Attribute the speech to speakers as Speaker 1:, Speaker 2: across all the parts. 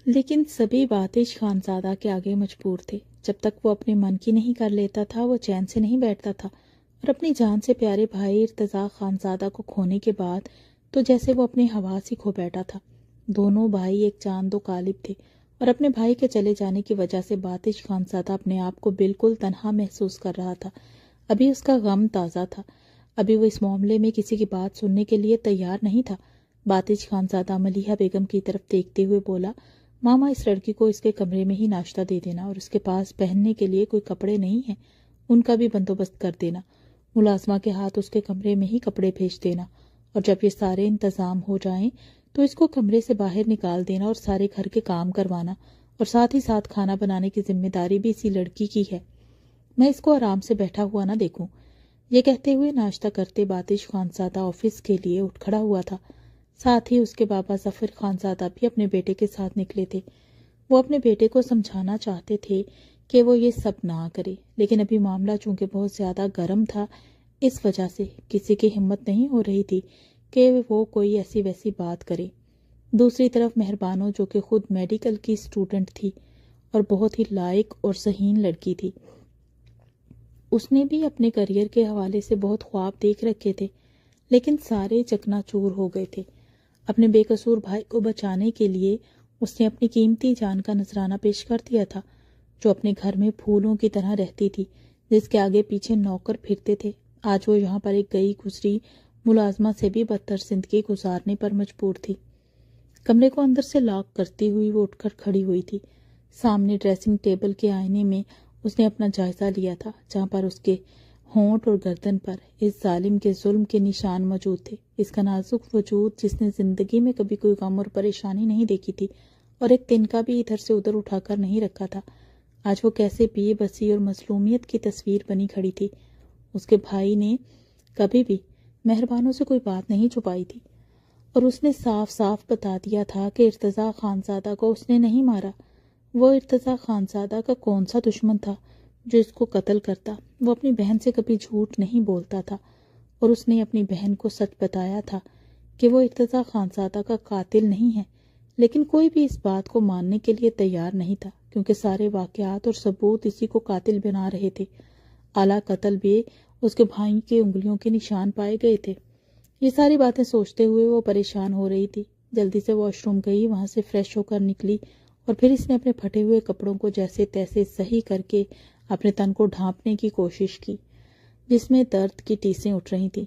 Speaker 1: لیکن سبھی باتش خانزادہ کے آگے مجبور تھے۔ جب تک وہ اپنے من کی نہیں کر لیتا تھا وہ چین سے نہیں بیٹھتا تھا، اور اپنی جان سے پیارے بھائی ارتضیٰ خانزادہ کو کھونے کے بعد تو جیسے وہ اپنے حواس ہی کھو بیٹھا تھا۔ دونوں بھائی ایک چاند و قالب تھے، اور اپنے بھائی کے چلے جانے کی وجہ سے باتش خانزادہ اپنے آپ کو بالکل تنہا محسوس کر رہا تھا۔ ابھی اس کا غم تازہ تھا، ابھی وہ اس معاملے میں کسی کی بات سننے کے لیے تیار نہیں تھا۔ باتش خانزادہ ملیحہ بیگم کی طرف دیکھتے ہوئے بولا، ماما اس لڑکی کو اس کے کمرے میں ہی ناشتہ دے دینا، اور اس کے پاس پہننے کے لیے کوئی کپڑے نہیں ہیں، ان کا بھی بندوبست کر دینا۔ ملازمہ کے ہاتھ اس کے کمرے میں ہی کپڑے بھیج دینا، اور جب یہ سارے انتظام ہو جائیں تو اس کو کمرے سے باہر نکال دینا اور سارے گھر کے کام کروانا، اور ساتھ ہی ساتھ کھانا بنانے کی ذمہ داری بھی اسی لڑکی کی ہے۔ میں اس کو آرام سے بیٹھا ہوا نہ دیکھوں۔ یہ کہتے ہوئے ناشتہ کرتے باتش خانزادہ آفس کے لیے اٹھ کھڑا ہوا تھا۔ ساتھ ہی اس کے بابا ظفر خانزادہ بھی اپنے بیٹے کے ساتھ نکلے تھے۔ وہ اپنے بیٹے کو سمجھانا چاہتے تھے کہ وہ یہ سب نہ کرے، لیکن ابھی معاملہ چونکہ بہت زیادہ گرم تھا، اس وجہ سے کسی کی ہمت نہیں ہو رہی تھی کہ وہ کوئی ایسی ویسی بات کرے۔ دوسری طرف مہربانو جو کہ خود میڈیکل کی اسٹوڈنٹ تھی اور بہت ہی لائق اور ذہین لڑکی تھی، اس نے بھی اپنے کریئر کے حوالے سے بہت خواب دیکھ رکھے تھے، لیکن سارے چکنا چور ہو گئے تھے۔ اپنے بے قصور بھائی کو بچانے کے لیے اس نے اپنی قیمتی جان کا نذرانہ پیش کر دیا تھا، جو اپنے گھر میں پھولوں کی طرح رہتی تھی، جس کے آگے پیچھے نوکر پھرتے تھے۔ آج وہ یہاں پر ایک گئی گزری ملازمہ سے بھی بدتر زندگی گزارنے پر مجبور تھی۔ کمرے کو اندر سے لاک کرتی ہوئی وہ اٹھ کر کھڑی ہوئی تھی۔ سامنے ڈریسنگ ٹیبل کے آئینے میں اس نے اپنا جائزہ لیا تھا، جہاں پر اس کے ہونٹ اور گردن پر اس ظالم کے ظلم کے نشان موجود تھے۔ اس کا نازک وجود جس نے زندگی میں کبھی کوئی غم اور پریشانی نہیں دیکھی تھی، اور ایک تنکا بھی ادھر سے ادھر اٹھا کر نہیں رکھا تھا، آج وہ کیسے بے بسی اور مظلومیت کی تصویر بنی کھڑی تھی۔ اس کے بھائی نے کبھی بھی مہربانوں سے کوئی بات نہیں چھپائی تھی، اور اس نے صاف صاف بتا دیا تھا کہ ارتضیٰ خانزادہ کو اس نے نہیں مارا۔ وہ ارتضیٰ خانزادہ کا کون سا دشمن تھا جو اس کو قتل کرتا؟ وہ اپنی بہن سے کبھی جھوٹ نہیں بولتا تھا، اور اس نے اپنی بہن کو سچ بتایا تھا کہ وہ ارتضیٰ خانزادہ کا قاتل نہیں ہے، لیکن کوئی بھی اس بات کو ماننے کے لیے تیار نہیں تھا، کیونکہ سارے واقعات اور ثبوت اسی کو قاتل بنا رہے تھے۔ اعلیٰ قتل بھی اس کے بھائی کے انگلیوں کے نشان پائے گئے تھے۔ یہ ساری باتیں سوچتے ہوئے وہ پریشان ہو رہی تھی۔ جلدی سے واش روم گئی، وہاں سے فریش ہو کر نکلی، اور پھر اس نے اپنے پھٹے ہوئے کپڑوں کو جیسے تیسے صحیح کر کے اپنے تن کو ڈھانپنے کی کوشش کی، جس میں درد کی ٹیسیں اٹھ رہی تھیں۔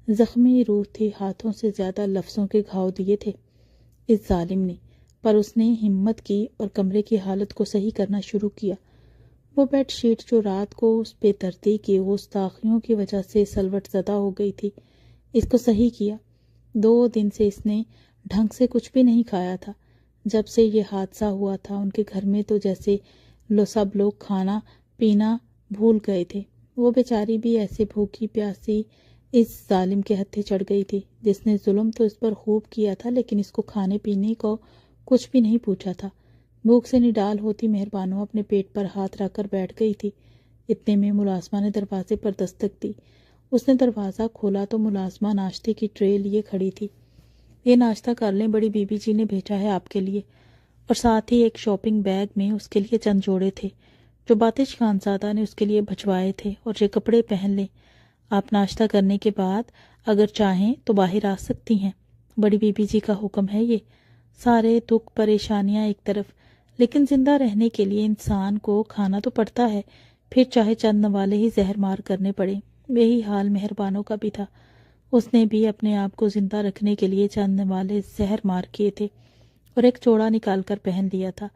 Speaker 1: زخمی روح تھی، ہاتھوں سے زیادہ لفظوں کے گھاؤ دیے تھے اس ظالم نے، پر اس نے ہمت کی اور کمرے کی حالت کو صحیح کرنا شروع کیا۔ وہ بیڈ شیٹ جو رات کو اس بے دردی کی گستاخیوں کی وجہ سے سلوٹ زدہ ہو گئی تھی، اس کو صحیح کیا۔ 2 دن سے اس نے ڈھنگ سے کچھ بھی نہیں کھایا تھا۔ جب سے یہ حادثہ ہوا تھا ان کے گھر میں تو جیسے سب لوگ کھانا پینا بھول گئے تھے۔ وہ بیچاری بھی ایسے بھوکی پیاسی اس ظالم کے ہتھے چڑھ گئی تھی، جس نے ظلم تو اس پر خوب کیا تھا، لیکن اس کو کھانے پینے کو کچھ بھی نہیں پوچھا تھا۔ بھوک سے نڈال ہوتی مہربانو اپنے پیٹ پر ہاتھ رکھ کر بیٹھ گئی تھی۔ اتنے میں ملازمہ نے دروازے پر دستک دی۔ اس نے دروازہ کھولا تو ملازمہ ناشتے کی ٹرے لیے کھڑی تھی۔ یہ ناشتہ کر لیں، بڑی بی بی جی نے بھیجا ہے آپ کے لیے، اور ساتھ ہی ایک شاپنگ بیگ میں اس کے لیے چند جوڑے تھے جو باتش خانزادہ نے اس کے لیے بھجوائے تھے، اور یہ کپڑے پہن لیں، آپ ناشتہ کرنے کے بعد اگر چاہیں تو باہر آ سکتی ہیں، بڑی بی بی جی کا حکم ہے۔ یہ سارے دکھ پریشانیاں ایک طرف، لیکن زندہ رہنے کے لیے انسان کو کھانا تو پڑتا ہے، پھر چاہے چند نوالے ہی زہر مار کرنے پڑے۔ یہی حال مہربانوں کا بھی تھا، اس نے بھی اپنے آپ کو زندہ رکھنے کے لیے چند نوالے زہر مار کیے تھے اور ایک چوڑا نکال کر پہن لیا تھا،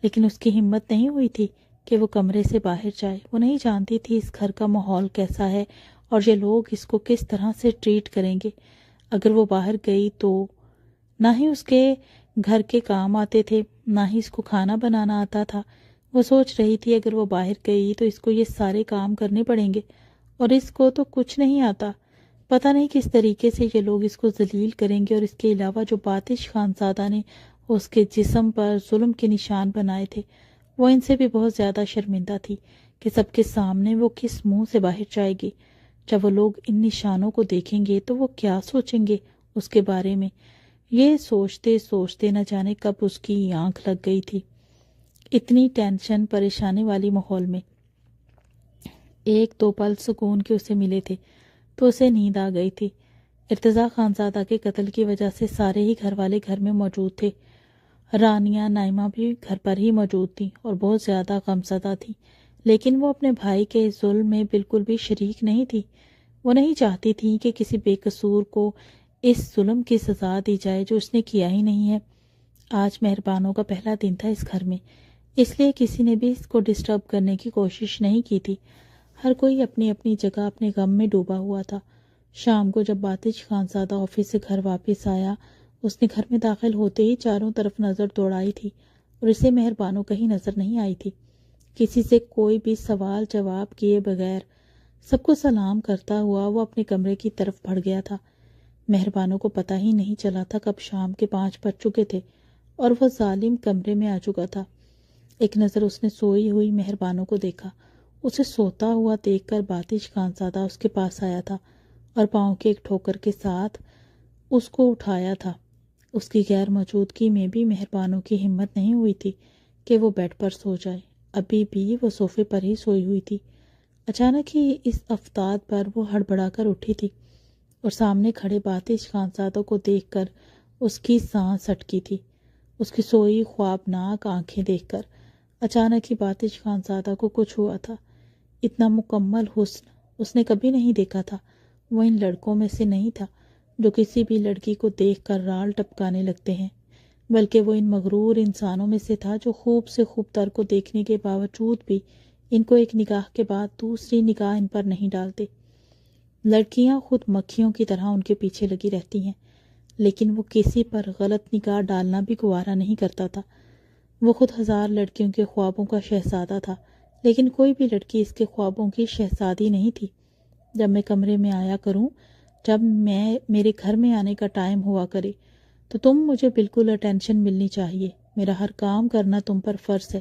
Speaker 1: لیکن اس کی ہمت نہیں ہوئی تھی کہ وہ کمرے سے باہر جائے۔ وہ نہیں جانتی تھی اس گھر کا ماحول کیسا ہے اور یہ لوگ اس کو کس طرح سے ٹریٹ کریں گے۔ اگر وہ باہر گئی تو نہ ہی اس کے گھر کے کام آتے تھے، نہ ہی اس کو کھانا بنانا آتا تھا۔ وہ سوچ رہی تھی اگر وہ باہر گئی تو اس کو یہ سارے کام کرنے پڑیں گے، اور اس کو تو کچھ نہیں آتا۔ پتہ نہیں کس طریقے سے یہ لوگ اس کو ذلیل کریں گے، اور اس کے علاوہ جو باتش خانزادہ نے اس کے جسم پر ظلم کے نشان بنائے تھے، وہ ان سے بھی بہت زیادہ شرمندہ تھی کہ سب کے سامنے وہ کس منہ سے باہر جائے گی۔ جب وہ لوگ ان نشانوں کو دیکھیں گے تو وہ کیا سوچیں گے اس کے بارے میں۔ یہ سوچتے سوچتے نہ جانے کب اس کی آنکھ لگ گئی تھی۔ اتنی ٹینشن پریشانی والی ماحول میں ایک دو پل سکون کے اسے ملے تھے تو اسے نیند آ گئی تھی۔ ارتضیٰ خانزادہ کے قتل کی وجہ سے سارے ہی گھر والے گھر میں موجود تھے۔ رانیہ نائمہ بھی گھر پر ہی موجود تھیں اور بہت زیادہ غمزدہ تھیں، لیکن وہ اپنے بھائی کے ظلم میں بالکل بھی شریک نہیں تھی۔ وہ نہیں چاہتی تھیں کہ کسی بے قصور کو اس ظلم کی سزا دی جائے جو اس نے کیا ہی نہیں ہے۔ آج مہربانوں کا پہلا دن تھا اس گھر میں، اس لیے کسی نے بھی اس کو ڈسٹرب کرنے کی کوشش نہیں کی تھی۔ ہر کوئی اپنی اپنی جگہ اپنے غم میں ڈوبا ہوا تھا۔ شام کو جب باتش خانزادہ آفس سے گھر واپس آیا، اس نے گھر میں داخل ہوتے ہی چاروں طرف نظر دوڑائی تھی اور اسے مہربانوں کہیں نظر نہیں آئی تھی۔ کسی سے کوئی بھی سوال جواب کیے بغیر سب کو سلام کرتا ہوا وہ اپنے کمرے کی طرف بڑھ گیا تھا۔ مہربانوں کو پتہ ہی نہیں چلا تھا کب شام کے 5 بج چکے تھے اور وہ ظالم کمرے میں آ چکا تھا۔ ایک نظر اس نے سوئی ہوئی مہربانوں کو دیکھا۔ اسے سوتا ہوا دیکھ کر باتش خانزادہ اس کے پاس آیا تھا اور پاؤں کے ایک ٹھوکر کے ساتھ اس کو اٹھایا تھا۔ اس کی غیر موجودگی میں بھی مہربانوں کی ہمت نہیں ہوئی تھی کہ وہ بیڈ پر سو جائے۔ ابھی بھی وہ صوفے پر ہی سوئی ہوئی تھی۔ اچانک ہی اس افتاد پر وہ ہڑبڑا کر اٹھی تھی اور سامنے کھڑے باتش خانزادہ کو دیکھ کر اس کی سانس اٹکی تھی۔ اس کی سوئی خوابناک آنکھیں دیکھ کر اچانک ہی باتش خانزادہ کو کچھ ہوا تھا۔ اتنا مکمل حسن اس نے کبھی نہیں دیکھا تھا۔ وہ ان لڑکوں میں سے نہیں تھا جو کسی بھی لڑکی کو دیکھ کر رال ٹپکانے لگتے ہیں، بلکہ وہ ان مغرور انسانوں میں سے تھا جو خوب سے خوب تر کو دیکھنے کے باوجود بھی ان کو ایک نگاہ کے بعد دوسری نگاہ ان پر نہیں ڈالتے۔ لڑکیاں خود مکھیوں کی طرح ان کے پیچھے لگی رہتی ہیں، لیکن وہ کسی پر غلط نگاہ ڈالنا بھی گوارا نہیں کرتا تھا۔ وہ خود 1000 لڑکیوں کے خوابوں کا شہزادہ تھا، لیکن کوئی بھی لڑکی اس کے خوابوں کی شہزادی نہیں تھی۔ جب میں کمرے میں آیا کروں، جب میرے گھر میں آنے کا ٹائم ہوا کرے تو تم مجھے بالکل اٹینشن ملنی چاہیے۔ میرا ہر کام کرنا تم پر فرض ہے۔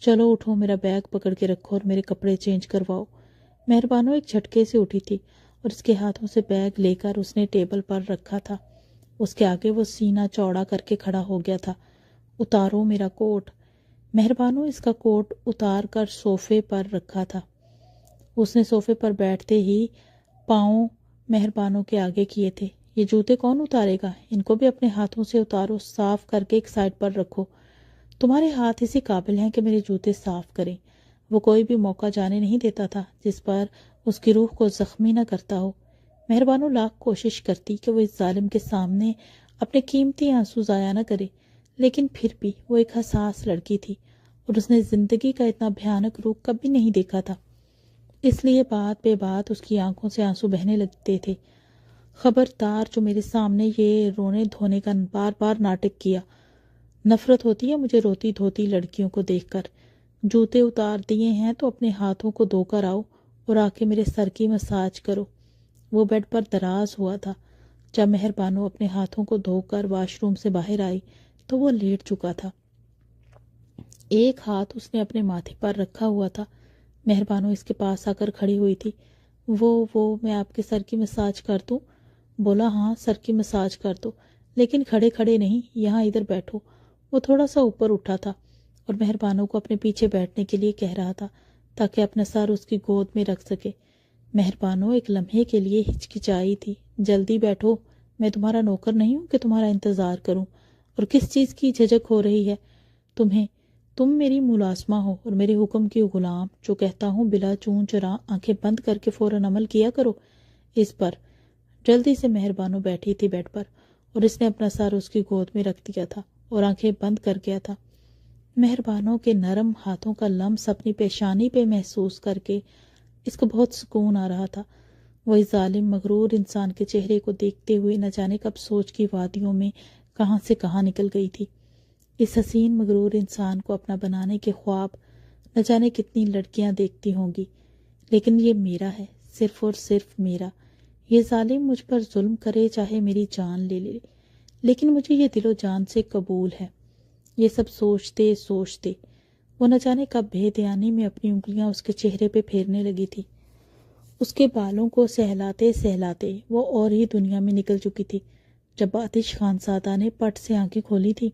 Speaker 1: چلو اٹھو، میرا بیگ پکڑ کے رکھو اور میرے کپڑے چینج کرواؤ۔ مہربانوں ایک جھٹکے سے اٹھی تھی اور اس کے ہاتھوں سے بیگ لے کر اس نے ٹیبل پر رکھا تھا۔ اس کے آگے وہ سینہ چوڑا کر کے کھڑا ہو گیا تھا۔ اتارو میرا کوٹ۔ مہربانوں اس کا کوٹ اتار کر صوفے پر رکھا تھا۔ اس نے صوفے پر بیٹھتے ہی پاؤں مہربانوں کے آگے کیے تھے۔ یہ جوتے کون اتارے گا؟ ان کو بھی اپنے ہاتھوں سے اتارو، صاف کر کے ایک سائڈ پر رکھو۔ تمہارے ہاتھ اسی قابل ہیں کہ میرے جوتے صاف کریں۔ وہ کوئی بھی موقع جانے نہیں دیتا تھا جس پر اس کی روح کو زخمی نہ کرتا ہو۔ مہربانوں لاکھ کوشش کرتی کہ وہ اس ظالم کے سامنے اپنے قیمتی آنسو ضائع نہ کرے، لیکن پھر بھی وہ ایک حساس لڑکی تھی اور اس نے زندگی کا اتنا بھیانک روپ کبھی نہیں دیکھا تھا، اس لیے بات بے بات اس کی آنکھوں سے آنسو بہنے لگتے تھے۔ خبردار جو میرے سامنے یہ رونے دھونے کا بار بار ناٹک کیا۔ نفرت ہوتی ہے مجھے روتی دھوتی لڑکیوں کو دیکھ کر۔ جوتے اتار دیے ہیں تو اپنے ہاتھوں کو دھو کر آؤ اور آ کے میرے سر کی مساج کرو۔ وہ بیڈ پر دراز ہوا تھا۔ جب مہربانوں اپنے ہاتھوں کو دھو کر واش روم سے باہر آئی تو وہ لیٹ چکا تھا۔ ایک ہاتھ اس نے اپنے ماتھے پر رکھا ہوا تھا۔ مہربانوں اس کے پاس آ کر کھڑی ہوئی تھی۔ وہ میں آپ کے سر کی مساج کر دوں؟ بولا ہاں سر کی مساج کر دو، لیکن کھڑے کھڑے نہیں، یہاں ادھر بیٹھو۔ وہ تھوڑا سا اوپر اٹھا تھا اور مہربانوں کو اپنے پیچھے بیٹھنے کے لیے کہہ رہا تھا تاکہ اپنا سر اس کی گود میں رکھ سکے۔ مہربانوں ایک لمحے کے لیے ہچکچائی تھی۔ جلدی بیٹھو، میں تمہارا نوکر نہیں ہوں کہ تمہارا انتظار کروں۔ اور کس چیز کی جھجک ہو رہی ہے تمہیں؟ تم میری ملازمہ ہو اور میرے حکم کی غلام، جو کہتا ہوں بلا چون چرا آنکھیں بند کر کے فوراً عمل کیا کرو۔ اس پر جلدی سے مہربانوں بیٹھی تھی بیڈ پر اور اس نے اپنا سر اس کی گود میں رکھ دیا تھا اور آنکھیں بند کر گیا تھا۔ مہربانوں کے نرم ہاتھوں کا لمس اپنی پیشانی پہ محسوس کر کے اس کو بہت سکون آ رہا تھا۔ وہ اس ظالم مغرور انسان کے چہرے کو دیکھتے ہوئے نہ جانے کب سوچ کی وادیوں میں کہاں سے کہاں نکل گئی تھی۔ اس حسین مغرور انسان کو اپنا بنانے کے خواب نہ جانے کتنی لڑکیاں دیکھتی ہوں گی، لیکن یہ میرا ہے، صرف اور صرف میرا۔ یہ ظالم مجھ پر ظلم کرے، چاہے میری جان لے لے، لیکن مجھے یہ دل و جان سے قبول ہے۔ یہ سب سوچتے سوچتے وہ نہ جانے کب بے دھیانی میں اپنی انگلیاں اس کے چہرے پہ پھیرنے لگی تھی۔ اس کے بالوں کو سہلاتے سہلاتے وہ اور ہی دنیا میں نکل چکی تھی۔ جب آتش خانزادہ نے پٹ سے آنکھیں کھولی تھی،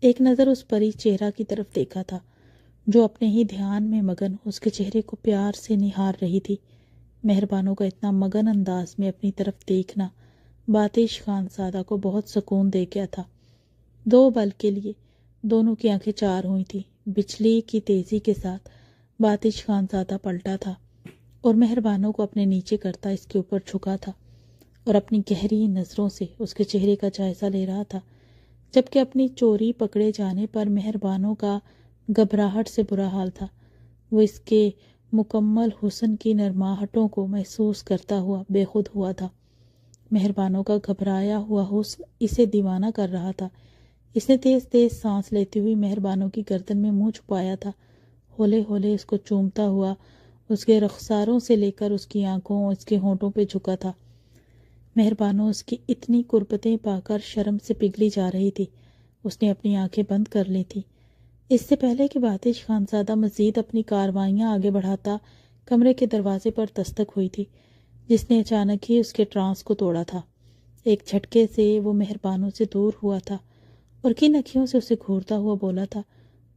Speaker 1: ایک نظر اس پری چہرہ کی طرف دیکھا تھا جو اپنے ہی دھیان میں مگن اس کے چہرے کو پیار سے نہار رہی تھی۔ مہربانوں کا اتنا مگن انداز میں اپنی طرف دیکھنا باتش خانزادہ کو بہت سکون دے گیا تھا۔ 2 پل کے لیے دونوں کی آنکھیں چار ہوئی تھی۔ بجلی کی تیزی کے ساتھ باتش خانزادہ پلٹا تھا اور مہربانوں کو اپنے نیچے کرتا اس کے اوپر جھکا تھا اور اپنی گہری نظروں سے اس کے چہرے کا جائزہ لے رہا تھا، جبکہ اپنی چوری پکڑے جانے پر مہربانوں کا گھبراہٹ سے برا حال تھا۔ وہ اس کے مکمل حسن کی نرماہٹوں کو محسوس کرتا ہوا بے خود ہوا تھا۔ مہربانوں کا گھبرایا ہوا حسن اسے دیوانہ کر رہا تھا۔ اس نے تیز تیز سانس لیتی ہوئی مہربانوں کی گردن میں منہ چھپایا تھا، ہولے ہولے اس کو چومتا ہوا اس کے رخساروں سے لے کر اس کی آنکھوں اور اس کے ہونٹوں پہ جھکا تھا۔ مہربانوں اس کی اتنی قربتیں پا کر شرم سے پگھلی جا رہی تھی۔ اس نے اپنی آنکھیں بند کر لی تھی۔ اس سے پہلے کہ باتش خانزادہ مزید اپنی کارروائیاں آگے بڑھاتا، کمرے کے دروازے پر دستک ہوئی تھی جس نے اچانک ہی اس کے ٹرانس کو توڑا تھا۔ ایک جھٹکے سے وہ مہربانوں سے دور ہوا تھا اور کن اکھیوں سے اسے گھورتا ہوا بولا تھا،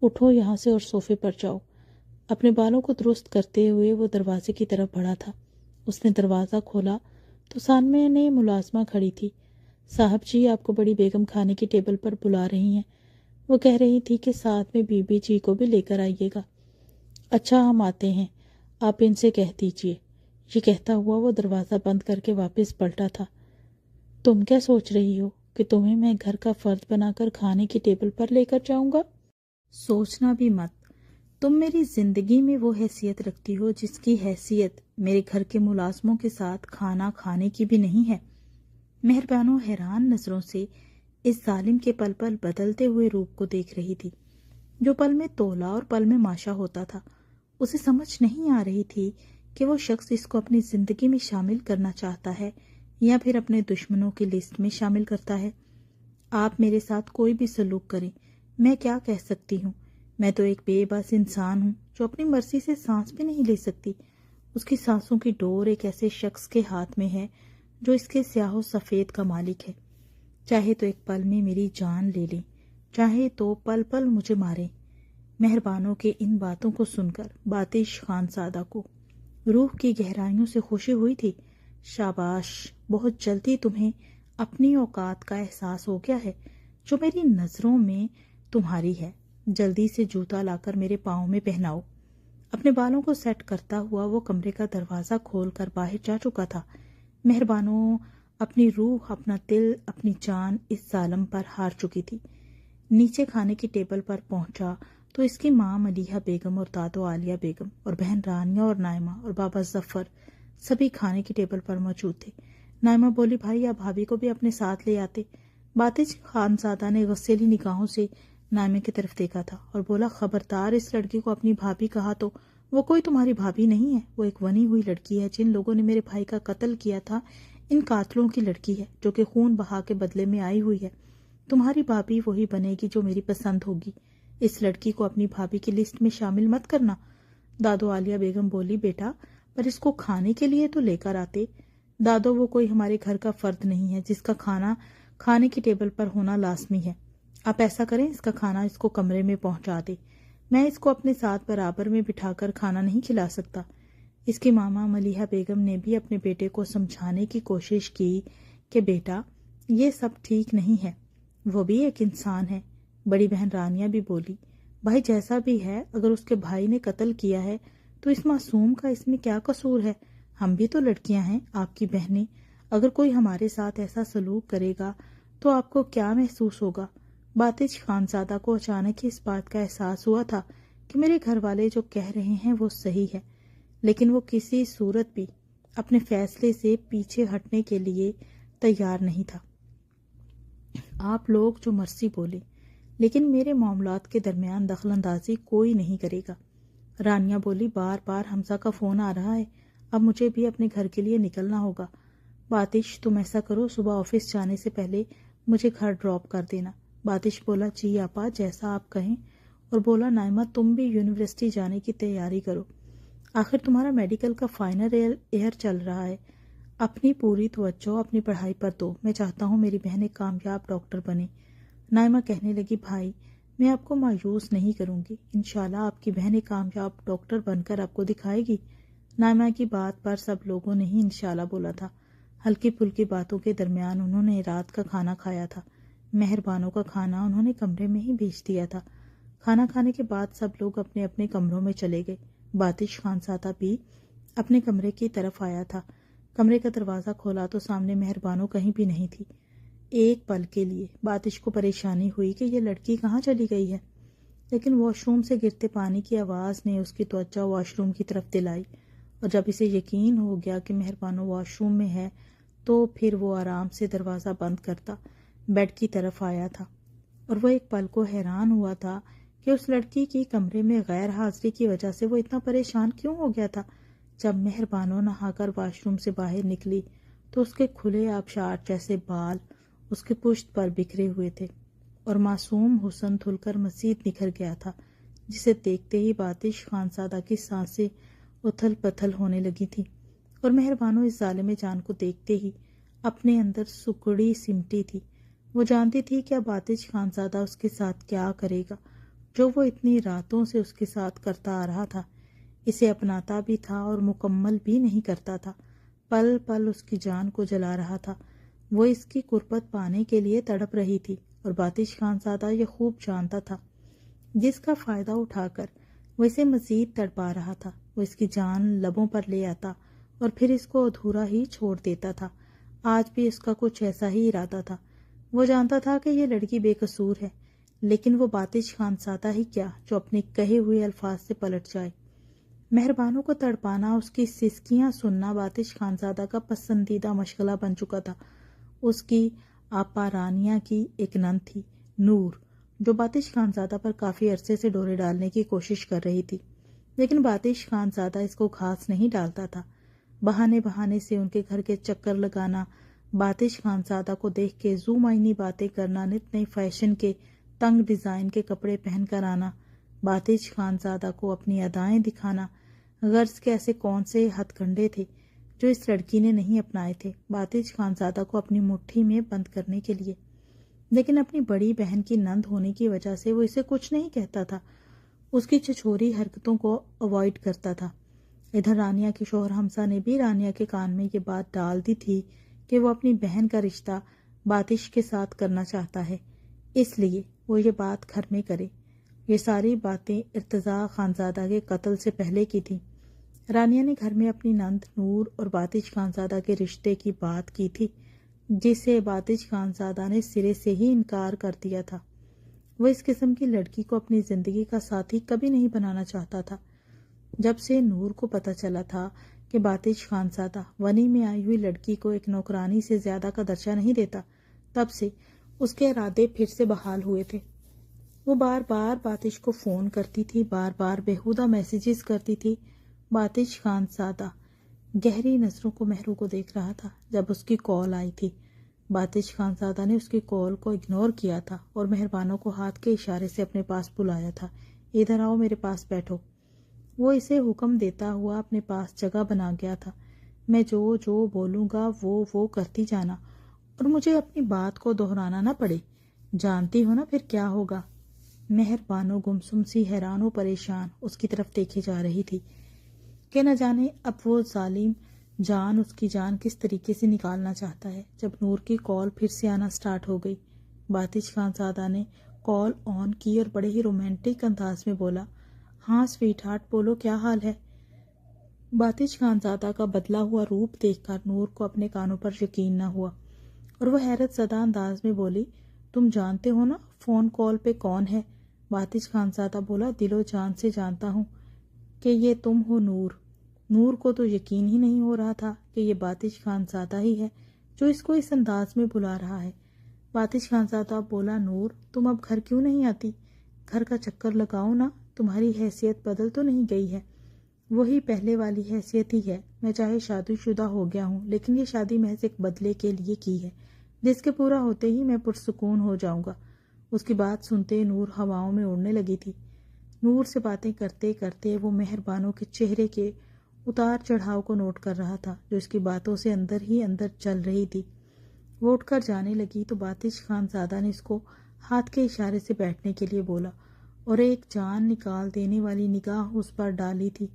Speaker 1: اٹھو یہاں سے اور صوفے پر جاؤ۔ اپنے بالوں کو درست کرتے ہوئے وہ دروازے کی طرف بڑھا تھا۔ اس نے دروازہ کھولا تو سامنے ملازمہ کھڑی تھی۔ صاحب جی، آپ کو بڑی بیگم کھانے کی ٹیبل پر بلا رہی ہیں۔ وہ کہہ رہی تھی کہ ساتھ میں بی بی جی کو بھی لے کر آئیے گا۔ اچھا، ہم آتے ہیں، آپ ان سے کہہ دیجئے۔ یہ کہتا ہوا وہ دروازہ بند کر کے واپس پلٹا تھا۔ تم کیا سوچ رہی ہو کہ تمہیں میں گھر کا فرد بنا کر کھانے کی ٹیبل پر لے کر جاؤں گا؟ سوچنا بھی مت۔ تم میری زندگی میں وہ حیثیت رکھتی ہو جس کی حیثیت میرے گھر کے ملازموں کے ساتھ کھانا کھانے کی بھی نہیں ہے۔ مہربانوں حیران نظروں سے اس ظالم کے پل پل بدلتے ہوئے روپ کو دیکھ رہی تھی، جو پل میں تولا اور پل میں ماشا ہوتا تھا۔ اسے سمجھ نہیں آ رہی تھی کہ وہ شخص اس کو اپنی زندگی میں شامل کرنا چاہتا ہے یا پھر اپنے دشمنوں کی لسٹ میں شامل کرتا ہے۔ آپ میرے ساتھ کوئی بھی سلوک کریں، میں کیا کہہ سکتی ہوں؟ میں تو ایک بے بس انسان ہوں جو اپنی مرضی سے سانس بھی نہیں لے سکتی۔ اس کی سانسوں کی ڈور ایک ایسے شخص کے ہاتھ میں ہے جو اس کے سیاہ و سفید کا مالک ہے۔ چاہے تو ایک پل میں میری جان لے لیں، چاہے تو پل پل مجھے ماریں۔ مہربانوں کے ان باتوں کو سن کر باتش خانزادہ کو روح کی گہرائیوں سے خوشی ہوئی تھی۔ شاباش، بہت جلدی تمہیں اپنی اوقات کا احساس ہو گیا ہے جو میری نظروں میں تمہاری ہے۔ جلدی سے جوتا لا کر میرے پاؤں میں پہناؤ۔ اپنے بالوں کو سیٹ کرتا ہوا وہ کمرے کا دروازہ کھول کر باہر جا چکا تھا۔ مہربانوں اپنی روح، اپنا دل، اپنی جان اس ظالم پر ہار چکی تھی۔ نیچے کھانے کی ٹیبل پر پہنچا تو اس کی ماں ملیحہ بیگم اور دادو عالیہ بیگم اور بہن رانیہ اور نائمہ اور بابا ظفر سبھی کھانے کی ٹیبل پر موجود تھے۔ نائمہ بولی، بھائی آپ بھابھی کو بھی اپنے ساتھ لے آتے۔ باتش خانزادہ نے غصیلی نگاہوں سے نائمہ کی طرف دیکھا تھا اور بولا، خبردار، اس لڑکی کو اپنی بھابھی کہا تو وہ کوئی تمہاری بھابھی نہیں ہے، وہ ایک بنی ہوئی لڑکی ہے۔ جن لوگوں نے میرے بھائی کا قتل کیا تھا ان قاتلوں کی لڑکی ہے جو کہ خون بہا کے بدلے میں آئی ہوئی ہے۔ تمہاری بھابھی وہی بنے گی جو میری پسند ہوگی۔ اس لڑکی کو اپنی بھابھی کی لسٹ میں شامل مت کرنا۔ دادو عالیہ بیگم بولی، بیٹا پر اس کو کھانے کے لیے تو لے کر آتے۔ دادو، وہ کوئی ہمارے گھر کا فرد نہیں ہے جس کا کھانا کھانے کی ٹیبل پر ہونا لازمی ہے۔ آپ ایسا کریں، اس کا کھانا اس کو کمرے میں پہنچا دیں۔ میں اس کو اپنے ساتھ برابر میں بٹھا کر کھانا نہیں کھلا سکتا۔ اس کی ماما ملیحہ بیگم نے بھی اپنے بیٹے کو سمجھانے کی کوشش کی کہ بیٹا یہ سب ٹھیک نہیں ہے، وہ بھی ایک انسان ہے۔ بڑی بہن رانیہ بھی بولی، بھائی جیسا بھی ہے، اگر اس کے بھائی نے قتل کیا ہے تو اس معصوم کا اس میں کیا قصور ہے؟ ہم بھی تو لڑکیاں ہیں، آپ کی بہنیں۔ اگر کوئی ہمارے ساتھ ایسا سلوک کرے گا تو آپ کو کیا محسوس ہوگا؟ باتش خانزادہ کو اچانک ہی اس بات کا احساس ہوا تھا کہ میرے گھر والے جو کہہ رہے ہیں وہ صحیح ہے، لیکن وہ کسی صورت بھی اپنے فیصلے سے پیچھے ہٹنے کے لیے تیار نہیں تھا۔ آپ لوگ جو مرضی بولیں، لیکن میرے معاملات کے درمیان دخل اندازی کوئی نہیں کرے گا۔ رانیہ بولی، بار بار حمزہ کا فون آ رہا ہے، اب مجھے بھی اپنے گھر کے لیے نکلنا ہوگا۔ باتش تم ایسا کرو، صبح آفس جانے سے پہلے مجھے گھر ڈراپ کر دینا۔ باتش بولا، جی آپا، جیسا آپ کہیں۔ اور بولا، نائمہ تم بھی یونیورسٹی جانے کی تیاری کرو، آخر تمہارا میڈیکل کا فائنل ایئر چل رہا ہے۔ اپنی پوری توجہ اپنی پڑھائی پر دو، میں چاہتا ہوں میری بہن ایک کامیاب ڈاکٹر بنے۔ نائمہ کہنے لگی، بھائی میں آپ کو مایوس نہیں کروں گی، انشاءاللہ آپ کی بہن ایک کامیاب ڈاکٹر بن کر آپ کو دکھائے گی۔ نائمہ کی بات پر سب لوگوں نے ہی انشاءاللہ بولا تھا۔ ہلکی پھلکی باتوں کے درمیان انہوں نے رات کا کھانا کھایا تھا۔ مہربانوں کا کھانا انہوں نے کمرے میں ہی بھیج دیا تھا۔ کھانا کھانے کے بعد سب لوگ اپنے اپنے کمروں میں چلے گئے۔ باتش خانزادہ بھی اپنے کمرے کی طرف آیا تھا۔ کمرے کا دروازہ کھولا تو سامنے مہربانوں کہیں بھی نہیں تھی۔ ایک پل کے لیے باتش کو پریشانی ہوئی کہ یہ لڑکی کہاں چلی گئی ہے، لیکن واش روم سے گرتے پانی کی آواز نے اس کی توجہ واش روم کی طرف دلائی، اور جب اسے یقین ہو گیا کہ مہربانوں واش روم میں ہے تو پھر وہ آرام سے دروازہ بند کرتا بیڈ کی طرف آیا تھا، اور وہ ایک پل کو حیران ہوا تھا کہ اس لڑکی کی کمرے میں غیر حاضری کی وجہ سے وہ اتنا پریشان کیوں ہو گیا تھا۔ جب مہربانوں نہا کر واش روم سے باہر نکلی تو اس کے کھلے آبشار جیسے بال اس کے پشت پر بکھرے ہوئے تھے، اور معصوم حسن دھل کر مزید نکھر گیا تھا، جسے دیکھتے ہی باتش خانزادہ کی سانسیں اتھل پتھل ہونے لگی تھی، اور مہربانوں اس ظالم جان کو دیکھتے ہی اپنے اندر سکڑی سمٹی تھی۔ وہ جانتی تھی کہ اب باتش خانزادہ اس کے ساتھ کیا کرے گا جو وہ اتنی راتوں سے اس کے ساتھ کرتا آ رہا تھا، اسے اپناتا بھی تھا اور مکمل بھی نہیں کرتا تھا، پل پل اس کی جان کو جلا رہا تھا۔ وہ اس کی قربت پانے کے لیے تڑپ رہی تھی، اور باتش خانزادہ یہ خوب جانتا تھا، جس کا فائدہ اٹھا کر وہ اسے مزید تڑپا رہا تھا۔ وہ اس کی جان لبوں پر لے آتا اور پھر اس کو ادھورا ہی چھوڑ دیتا تھا۔ آج بھی اس کا کچھ ایسا ہی ارادہ تھا۔ وہ جانتا تھا کہ یہ لڑکی بے قصور ہے، لیکن وہ باتش خانزادہ ہی کیا جو اپنے کہے ہوئے الفاظ سے پلٹ جائے۔ مہربانوں کو تڑپانا، اس کی سسکیاں سننا باتش خانزادہ کا پسندیدہ مشغلہ بن چکا تھا۔ اس کی آپا رانیہ کی ایک نند تھی، نور، جو باتش خانزادہ پر کافی عرصے سے ڈورے ڈالنے کی کوشش کر رہی تھی، لیکن باتش خانزادہ اس کو گھاس نہیں ڈالتا تھا۔ بہانے بہانے سے ان کے گھر کے چکر لگانا، باتش خانزادہ کو دیکھ کے زو معنی باتیں کرنا، نت نئے فیشن کے تنگ ڈیزائن کے کپڑے پہن کر آنا، باتش خانزادہ کو اپنی ادائیں دکھانا، غرض کے ایسے کون سے ہتھ کنڈے تھے جو اس لڑکی نے نہیں اپنائے تھے باتش خانزادہ کو اپنی مٹھی میں بند کرنے کے لیے، لیکن اپنی بڑی بہن کی نند ہونے کی وجہ سے وہ اسے کچھ نہیں کہتا تھا، اس کی چھچوری حرکتوں کو اوائڈ کرتا تھا۔ ادھر رانیہ کے شوہر حمزہ نے بھی رانیہ کے کان میں یہ بات ڈال دی تھی کہ وہ اپنی بہن کا رشتہ باتش کے ساتھ کرنا چاہتا ہے، اس لیے وہ یہ بات گھر میں کرے۔ یہ ساری باتیں ارتضیٰ خانزادہ کے قتل سے پہلے کی تھیں۔ رانیہ نے گھر میں اپنی نند نور اور باتش خانزادہ کے رشتے کی بات کی تھی، جسے باتش خانزادہ نے سرے سے ہی انکار کر دیا تھا۔ وہ اس قسم کی لڑکی کو اپنی زندگی کا ساتھی کبھی نہیں بنانا چاہتا تھا۔ جب سے نور کو پتہ چلا تھا کہ باتش خانزادہ ونی میں آئی ہوئی لڑکی کو ایک نوکرانی سے زیادہ کا درجہ نہیں دیتا، تب سے اس کے ارادے پھر سے بحال ہوئے تھے۔ وہ بار بار باتش کو فون کرتی تھی، بار بار بیہودہ میسیجز کرتی تھی۔ باتش خانزادہ گہری نظروں کو مہرو کو دیکھ رہا تھا جب اس کی کال آئی تھی۔ باتش خانزادہ نے اس کی کال کو اگنور کیا تھا اور مہربانوں کو ہاتھ کے اشارے سے اپنے پاس بلایا تھا، ادھر آؤ، میرے پاس بیٹھو۔ وہ اسے حکم دیتا ہوا اپنے پاس جگہ بنا گیا تھا۔ میں جو جو بولوں گا وہ کرتی جانا، اور مجھے اپنی بات کو دہرانا نہ پڑے، جانتی ہو نا پھر کیا ہوگا۔ مہربانوں گمسم سی حیران و پریشان اس کی طرف دیکھے جا رہی تھی کہ نہ جانے اب وہ ظالم جان اس کی جان کس طریقے سے نکالنا چاہتا ہے۔ جب نور کی کال پھر سے آنا سٹارٹ ہو گئی، باتش خانزادہ نے کال آن کی اور بڑے ہی رومانٹک انداز میں بولا، ہاں سویٹ ہارٹ، بولو کیا حال ہے۔ باتش خانزادہ کا بدلا ہوا روپ دیکھ کر نور کو اپنے کانوں پر یقین نہ ہوا، اور وہ حیرت زدہ انداز میں بولی، تم جانتے ہو نا فون کال پہ کون ہے؟ باتش خانزادہ بولا، دل و جان سے جانتا ہوں کہ یہ تم ہو نور۔ نور کو تو یقین ہی نہیں ہو رہا تھا کہ یہ باتش خانزادہ ہی ہے جو اس کو اس انداز میں بلا رہا ہے۔ باتش خانزادہ بولا، نور تم اب گھر کیوں نہیں آتی؟ گھر کا چکر لگاؤ نا، تمہاری حیثیت بدل تو نہیں گئی ہے؟ وہی پہلے والی حیثیت ہی ہے، میں چاہے شادی شدہ ہو گیا ہوں، لیکن یہ شادی محض ایک بدلے کے لیے کی ہے، جس کے پورا ہوتے ہی میں پرسکون ہو جاؤں گا۔ اس کی بات سنتے نور ہواؤں میں اڑنے لگی تھی۔ نور سے باتیں کرتے کرتے وہ مہربانوں کے چہرے کے اتار چڑھاؤ کو نوٹ کر رہا تھا جو اس کی باتوں سے اندر ہی اندر چل رہی تھی۔ وہ اٹھ کر جانے لگی تو باتش خانزادہ نے اس کو ہاتھ کے اشارے سے بیٹھنے کے لیے بولا اور ایک جان نکال دینے والی نگاہ اس پر ڈالی تھی،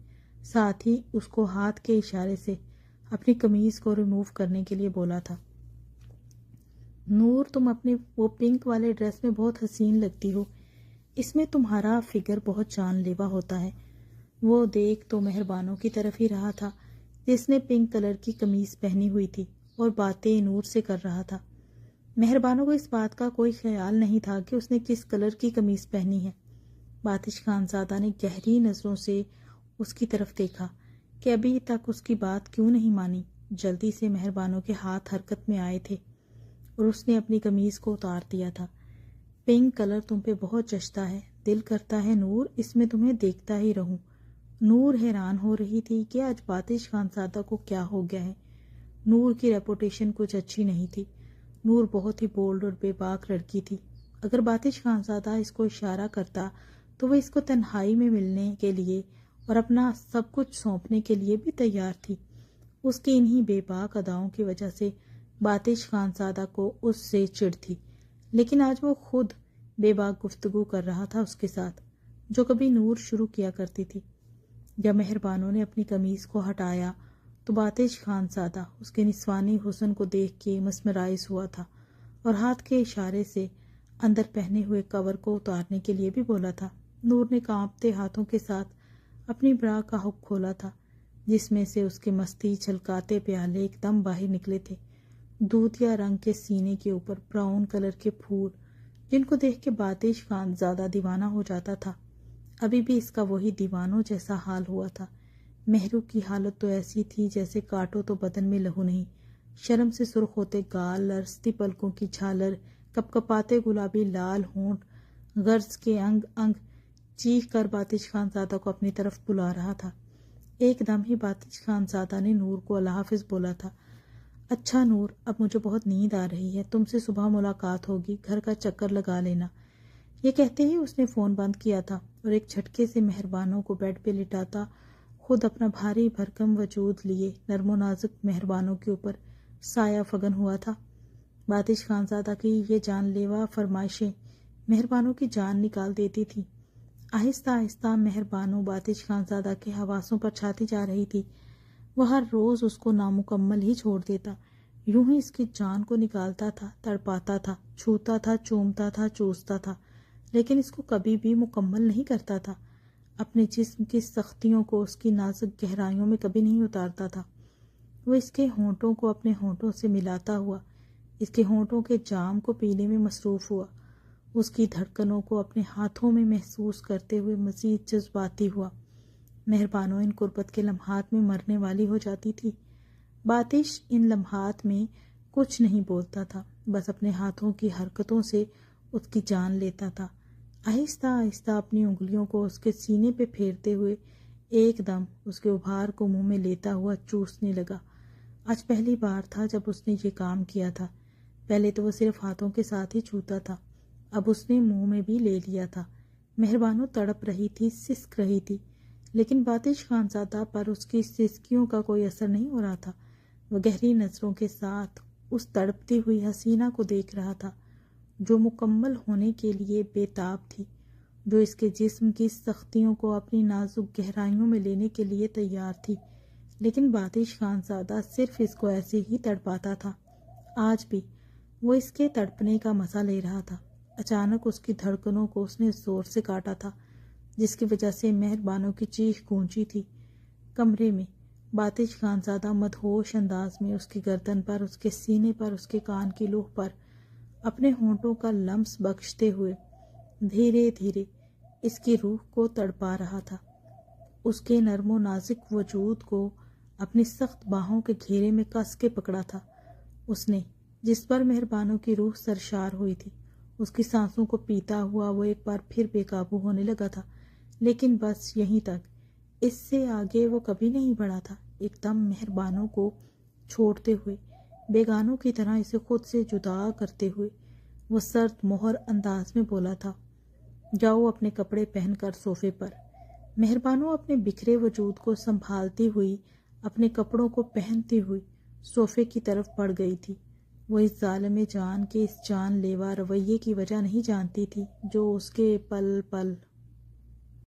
Speaker 1: ساتھ ہی اس کو ہاتھ کے اشارے سے اپنی قمیض کو ریموو کرنے کے لیے بولا تھا۔ نور، تم اپنے وہ پنک والے ڈریس میں بہت حسین لگتی ہو، اس میں تمہارا فگر بہت جان لیوا ہوتا ہے۔ وہ دیکھ تو مہربانوں کی طرف ہی رہا تھا جس نے پنک کلر کی قمیض پہنی ہوئی تھی اور باتیں نور سے کر رہا تھا۔ مہربانوں کو اس بات کا کوئی خیال نہیں تھا کہ اس نے کس کلر کی قمیض پہنی ہے۔ باتش خانزادہ نے گہری نظروں سے اس کی طرف دیکھا کہ ابھی تک اس کی بات کیوں نہیں مانی۔ جلدی سے مہربانوں کے ہاتھ حرکت میں آئے تھے اور اس نے اپنی قمیض کو اتار دیا تھا۔ پنک کلر تم پہ بہت جچتا ہے، دل کرتا ہے نور اس میں تمہیں دیکھتا ہی رہوں۔ نور حیران ہو رہی تھی کہ آج باتش خانزادہ کو کیا ہو گیا ہے۔ نور کی ریپوٹیشن کچھ اچھی نہیں تھی۔ نور بہت ہی بولڈ اور بے باک لڑکی تھی۔ اگر باتش خانزادہ اس کو اشارہ کرتا تو وہ اس کو تنہائی میں ملنے کے لیے اور اپنا سب کچھ سونپنے کے لیے بھی تیار تھی۔ اس کی انہی بے باک اداؤں کی وجہ سے باتش خانزادہ کو اس سے چڑ تھی، لیکن آج وہ خود بے باک گفتگو کر رہا تھا اس کے ساتھ، جو کبھی نور شروع کیا کرتی تھی۔ جب مہربانوں نے اپنی قمیض کو ہٹایا تو باتش خانزادہ اس کے نسوانی حسن کو دیکھ کے مسمرائز ہوا تھا اور ہاتھ کے اشارے سے اندر پہنے ہوئے کور کو اتارنے کے لیے بھی بولا تھا۔ نور نے کانپتے ہاتھوں کے ساتھ اپنی برا کا ہک کھولا تھا جس میں سے اس کے مستی چھلکاتے پیالے ایک دم باہر نکلے تھے۔ دودھیا رنگ کے سینے کے اوپر براؤن کلر کے پھول جن کو دیکھ کے باتش خانزادہ دیوانہ ہو جاتا تھا۔ ابھی بھی اس کا وہی دیوانوں جیسا حال ہوا تھا۔ مہرو کی حالت تو ایسی تھی جیسے کاٹو تو بدن میں لہو نہیں۔ شرم سے سرخ ہوتے گال، لرزتی پلکوں کی جھالر، کپ کپاتے گلابی لال ہونٹ، غرض کے انگ انگ چیخ کر باتش خانزادہ کو اپنی طرف بلا رہا تھا۔ ایک دم ہی باتش خانزادہ نے نور کو اللہ حافظ بولا تھا۔ اچھا نور، اب مجھے بہت نیند آ رہی ہے، تم سے صبح ملاقات ہوگی، گھر کا چکر لگا لینا۔ یہ کہتے ہی اس نے فون بند کیا تھا اور ایک جھٹکے سے مہربانوں کو بیڈ پہ لٹاتا خود اپنا بھاری بھرکم وجود لیے نرم و نازک مہربانوں کے اوپر سایہ فگن ہوا تھا۔ باتش خانزادہ کی یہ جان لیوا فرمائشیں مہربانوں کی جان نکال دیتی تھی۔ آہستہ آہستہ مہربانوں باتش خانزادہ کے حواسوں پر چھاتی جا رہی تھی۔ وہ ہر روز اس کو نامکمل ہی چھوڑ دیتا، یوں ہی اس کی جان کو نکالتا تھا، تڑپاتا تھا، چھوتا تھا، چومتا تھا، چوستا تھا، لیکن اس کو کبھی بھی مکمل نہیں کرتا تھا۔ اپنے جسم کی سختیوں کو اس کی نازک گہرائیوں میں کبھی نہیں اتارتا تھا۔ وہ اس کے ہونٹوں کو اپنے ہونٹوں سے ملاتا ہوا اس کے ہونٹوں کے جام کو پینے میں مصروف ہوا، اس کی دھڑکنوں کو اپنے ہاتھوں میں محسوس کرتے ہوئے مزید جذباتی ہوا۔ مہربانوں ان قربت کے لمحات میں مرنے والی ہو جاتی تھی۔ باتش ان لمحات میں کچھ نہیں بولتا تھا، بس اپنے ہاتھوں کی حرکتوں سے اس کی جان لیتا تھا۔ آہستہ آہستہ اپنی انگلیوں کو اس کے سینے پہ پھیرتے ہوئے ایک دم اس کے ابھار کو منہ میں لیتا ہوا چوسنے لگا۔ آج پہلی بار تھا جب اس نے یہ کام کیا تھا۔ پہلے تو وہ صرف ہاتھوں کے ساتھ ہی چھوتا تھا، اب اس نے منہ میں بھی لے لیا تھا۔ مہربانوں تڑپ رہی تھی، سسک رہی تھی، لیکن باتش خانزادہ پر اس کی سسکیوں کا کوئی اثر نہیں ہو رہا تھا۔ وہ گہری نظروں کے ساتھ اس تڑپتی ہوئی حسینہ کو دیکھ رہا تھا جو مکمل ہونے کے لیے بے تاب تھی، جو اس کے جسم کی سختیوں کو اپنی نازک گہرائیوں میں لینے کے لیے تیار تھی، لیکن باتش خانزادہ صرف اس کو ایسے ہی تڑپاتا تھا۔ آج بھی وہ اس کے تڑپنے کا مزہ لے رہا تھا۔ اچانک اس کی دھڑکنوں کو اس نے زور سے کاٹا تھا جس کی وجہ سے مہربانوں کی چیخ گونجی تھی۔ کمرے میں باتش خانزادہ مدہوش انداز میں اس کی گردن پر، اس کے سینے پر، اس کے کان کی لوح پر اپنے ہونٹوں کا لمس بخشتے ہوئے دھیرے دھیرے اس کی روح کو تڑپا رہا تھا، اس کے نرم و نازک وجود کو اپنی سخت باہوں کے گھیرے میں کس کے پکڑا تھا۔ اس نے جس پر مہربانوں کی روح سرشار ہوئی تھی، اس کی سانسوں کو پیتا ہوا وہ ایک بار پھر بے قابو ہونے لگا تھا، لیکن بس یہیں تک، اس سے آگے وہ کبھی نہیں بڑھا تھا۔ ایک دم مہربانوں کو چھوڑتے ہوئے، بیگانوں کی طرح اسے خود سے جدا کرتے ہوئے وہ سرد مہر انداز میں بولا تھا، جاؤ اپنے کپڑے پہن کر صوفے پر، مہربانو اپنے بکھرے وجود کو سنبھالتی ہوئی اپنے کپڑوں کو پہنتی ہوئی صوفے کی طرف بڑھ گئی تھی۔ وہ اس ظالم جان کے اس جان لیوا رویے کی وجہ نہیں جانتی تھی جو اس کے پل پل